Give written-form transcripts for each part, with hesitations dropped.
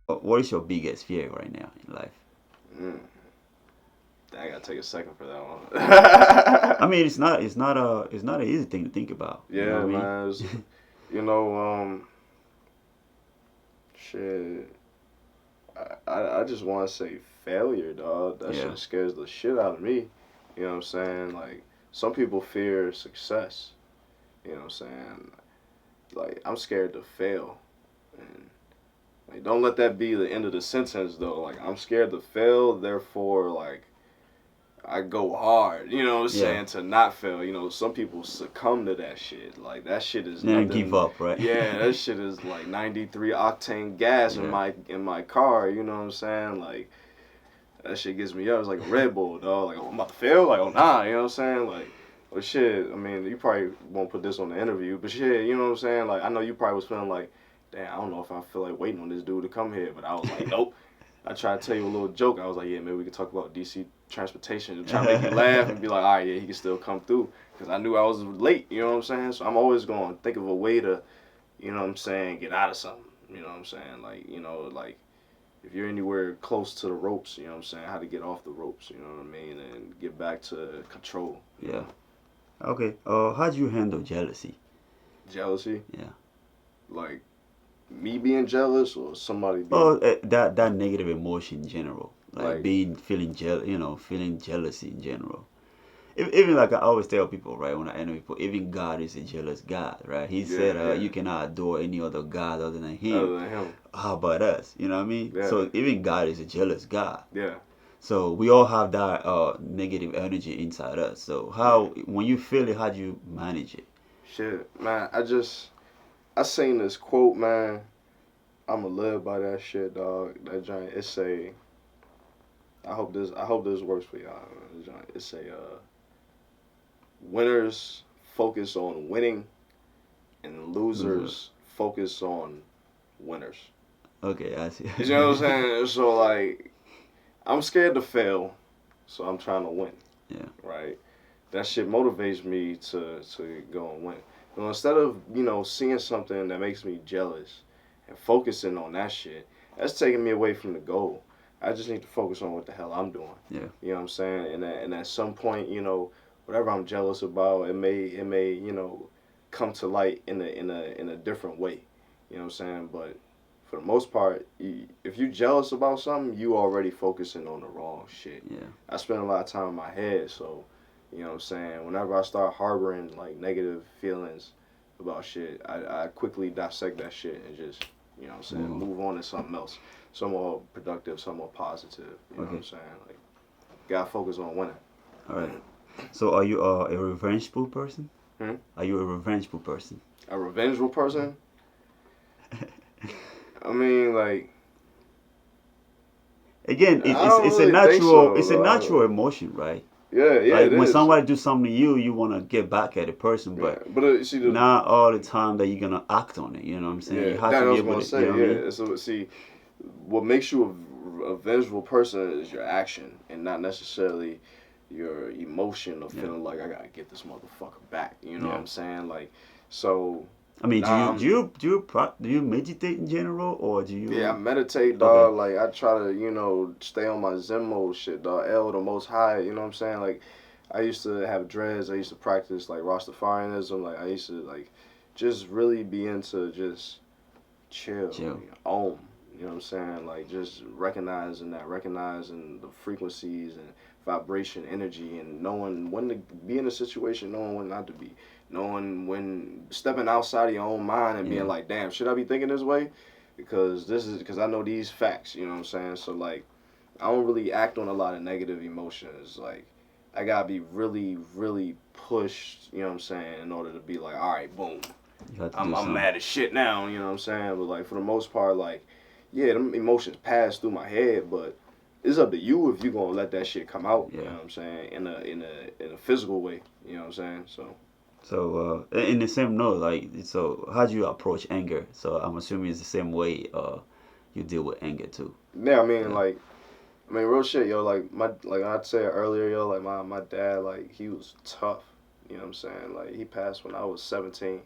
What is your biggest fear right now in life? Mm. I gotta take a second for that I one. mean, it's not an easy thing to think about. You know what Yeah, I mean? man. You know, shit. I just want to say failure, dog. That Yeah, shit scares the shit out of me. You know what I'm saying? Like, some people fear success. You know what I'm saying? Like, I'm scared to fail. And, like, don't let that be the end of the sentence, though. Like, I'm scared to fail, therefore, like, I go hard, you know what I'm yeah. saying, to not fail. You know, some people succumb to that shit. Like that shit is Then give nothing. up, right? Yeah, that shit is like 93 octane gas in Yeah. my car, you know what I'm saying? Like that shit gets me up. It's like a Red Bull, dog. Like, oh, I'm about to fail? Like, oh nah, you know what I'm saying? Like, well shit, I mean, you probably won't put this on the interview, but shit, you know what I'm saying? Like I know you probably was feeling like, damn, I don't know if I feel like waiting on this dude to come here, but I was like, nope. I tried to tell you a little joke. I was like, yeah, maybe we could talk about DC transportation and try to make you laugh and be like, all right, yeah, he can still come through. Because I knew I was late, you know what I'm saying? So I'm always going to think of a way to, you know what I'm saying, get out of something. You know what I'm saying? Like, you know, like if you're anywhere close to the ropes, you know what I'm saying, how to get off the ropes, you know what I mean, and get back to control, you Yeah. know. Okay. How do you handle jealousy? Jealousy, Yeah. like me being jealous or somebody being, Oh, that negative emotion in general, like like, being feeling feeling jealousy in general. Even like I always tell people, right, when I interview people, even God is a jealous God, right? He yeah, said, yeah, you cannot adore any other God other than Him. other than him, How about us? You know what I mean? yeah, So even God is a jealous God. yeah, So we all have that negative energy inside us. So yeah. how when you feel it, how do you manage it? Shit, man, I seen this quote, man. I'ma live by that shit, dog. That giant, it say, I hope this works for y'all. Man. It say, winners focus on winning, and Loser. losers focus on winners. Okay, I see. You know what I'm saying? So like, I'm scared to fail, so I'm trying to win. Yeah. Right? That shit motivates me to go and win. So instead of seeing something that makes me jealous and focusing on that shit, that's taking me away from the goal. I just need to focus on what the hell I'm doing. Yeah. You know what I'm saying? And at some point, whatever I'm jealous about, it may come to light in a different way. You know what I'm saying? But for the most part, if you're jealous about something, you already focusing on the wrong shit. Yeah. I spend a lot of time in my head, so you know what I'm saying. Whenever I start harboring like negative feelings about shit, I quickly dissect that shit and just what I'm saying, Move on. move on to something else, some more productive, some more positive. You know what I'm Okay. saying? Like, gotta focus on winning. All right. So are you a revengeful person? Hmm? Are you a revengeful person? A revengeful person? I mean, like, Again, I don't really think it's a so. natural emotion, right? Yeah, yeah, Like it when is. somebody do something to you, you want to get back at the person, Yeah, but but you see not all the time that you're gonna act on it. You know what I'm saying? yeah, You have that to I be was able gonna to. You say. know what I mean? Yeah, so see, what makes you a vengeful person is your action, and not necessarily your emotion of Yeah. feeling like I gotta get this motherfucker back. You know what Yeah. I'm saying? Like, so I mean, now I'm do you meditate in general, or do yeah, I you? meditate, Okay. dog. Like I try to stay on my Zen mode shit, dog. L the most high. You know what I'm saying? Like I used to have dreads. I used to practice like Rastafarianism. Like I used to like just really be into just chill, Chill. like You know what I'm saying? Like just recognizing the frequencies and vibration, energy, and knowing when to be in a situation, knowing when not to be, knowing when stepping outside of your own mind and being Yeah. like, damn, should I be thinking this way? Because I know these facts. You know what I'm saying? So like, I don't really act on a lot of negative emotions. Like, I gotta be really, really pushed. You know what I'm saying? In order to be like, all right, boom, You have to do I'm something. mad as shit now, you know what I'm saying? But like for the most part, like, yeah, them emotions pass through my head, but it's up to you if you gonna let that shit come out, you Yeah. know what I'm saying, in a physical way, you know what I'm saying? So So, in the same note, like, so how do you approach anger? So I'm assuming it's the same way you deal with anger too. yeah, I mean Yeah. like I mean real shit, yo, like I'd say earlier, yo, like my dad, like he was tough, you know what I'm saying? Like he passed when I was 17, you know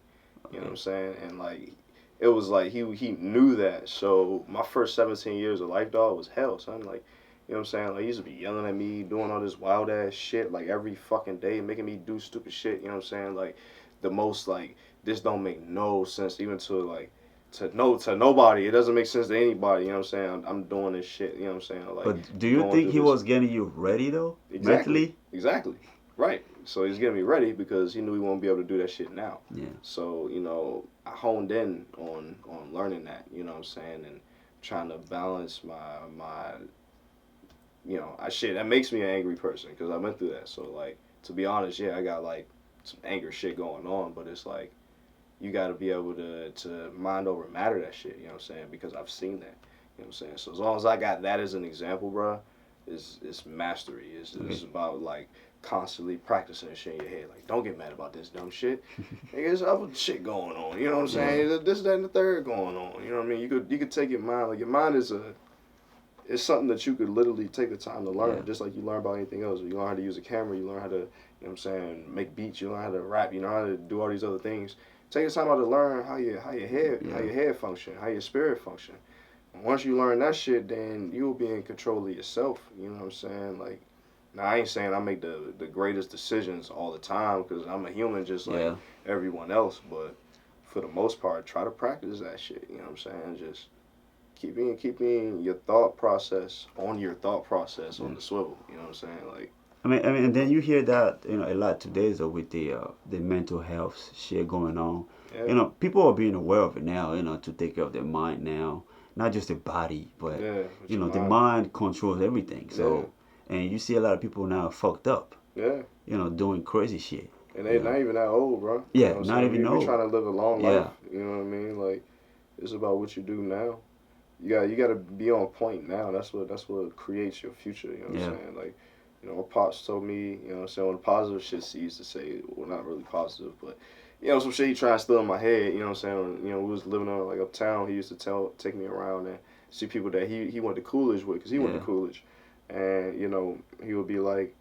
what Okay. I'm saying? And like it was like he knew that. So my first 17 years of life, dog, was hell, son. Like, you know what I'm saying? Like, he used to be yelling at me, doing all this wild ass shit, like every fucking day, making me do stupid shit. You know what I'm saying? Like, the most like this don't make no sense even to like to nobody. It doesn't make sense to anybody. You know what I'm saying? I'm doing this shit. You know what I'm saying? Like But do you going think through he this. was getting you ready though, Exactly. mentally? Exactly. Right. So he's getting me ready because he knew he won't be able to do that shit now. Yeah. So, I honed in on learning that, you know what I'm saying, and trying to balance my I shit that makes me an angry person because I went through that. So like to be honest, yeah, I got like some anger shit going on, but it's like you got to be able to mind over matter that shit, you know what I'm saying? Because I've seen that, you know what I'm saying? So as long as I got that as an example, bro, it's mastery. It's Okay. about like constantly practicing shit in your head. Like, don't get mad about this dumb shit. Nigga, there's other shit going on. You know what I'm Yeah. saying? This, that, and the third going on. You know what I mean? You could take your mind. Like your mind is something that you could literally take the time to Yeah. learn, just like you learn about anything else. You learn how to use a camera. You learn how to, you know what I'm saying, make beats. You learn how to rap. You know how to do all these other things. Take the time out to learn how Yeah. your head function, how your spirit function. And once you learn that shit, then you'll be in control of yourself. You know what I'm saying? Like, now I ain't saying I make the greatest decisions all the time because I'm a human just like Yeah. everyone else. But for the most part, try to practice that shit. You know what I'm saying? Just keeping your thought process on Yeah. the swivel. You know what I'm saying? Like, I mean, and then you hear that a lot today, so with the mental health shit going on. yeah, People are being aware of it now. To take care of their mind now, not just the body, but yeah, with your the mind. mind controls everything. Yeah, So, and you see a lot of people now fucked up. yeah. Doing crazy shit. And You they know, not even that old, bro. You know yeah, what I'm not saying? even We know. trying to live a long life. Yeah, You know what I mean? Like, it's about what you do now. You gotta be on point now. That's what creates your future. You know what I'm yeah, saying? Like, my pops told me, you know what I'm saying, when the positive shit he used to say, well, not really positive, but some shit he tried to still in my head. You know what I'm saying? When, we was living on like uptown. He used to take me around and see people that he went to Coolidge with, cause he went to yeah, Coolidge, and he would be like,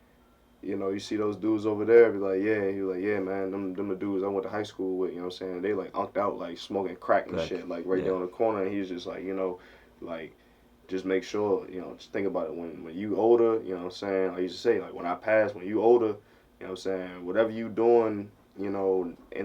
you see those dudes over there, be like, yeah. He was like, yeah, man, them the dudes I went to high school with, you know what I'm saying? They like unked out, like smoking crack and crack. shit, like right Yeah, there on the corner. And he's just like, like, just make sure, just think about it. When you older, you know what I'm saying? I used to say, like, when I pass, when you older, you know what I'm saying? Whatever you doing, in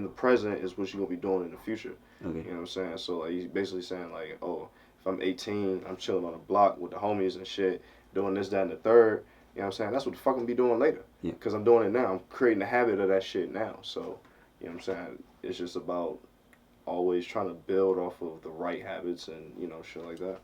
the present is what you're gonna be doing in the future. okay, You know what I'm saying? So like, he's basically saying like, oh, if I'm 18, I'm chilling on the block with the homies and shit, doing this, that, and the third. You know what I'm saying? That's what the fuck I'm gonna be doing later. yeah. Cause I'm doing it now. I'm creating a habit of that shit now. So, you know what I'm saying? It's just about always trying to build off of the right habits and shit like that.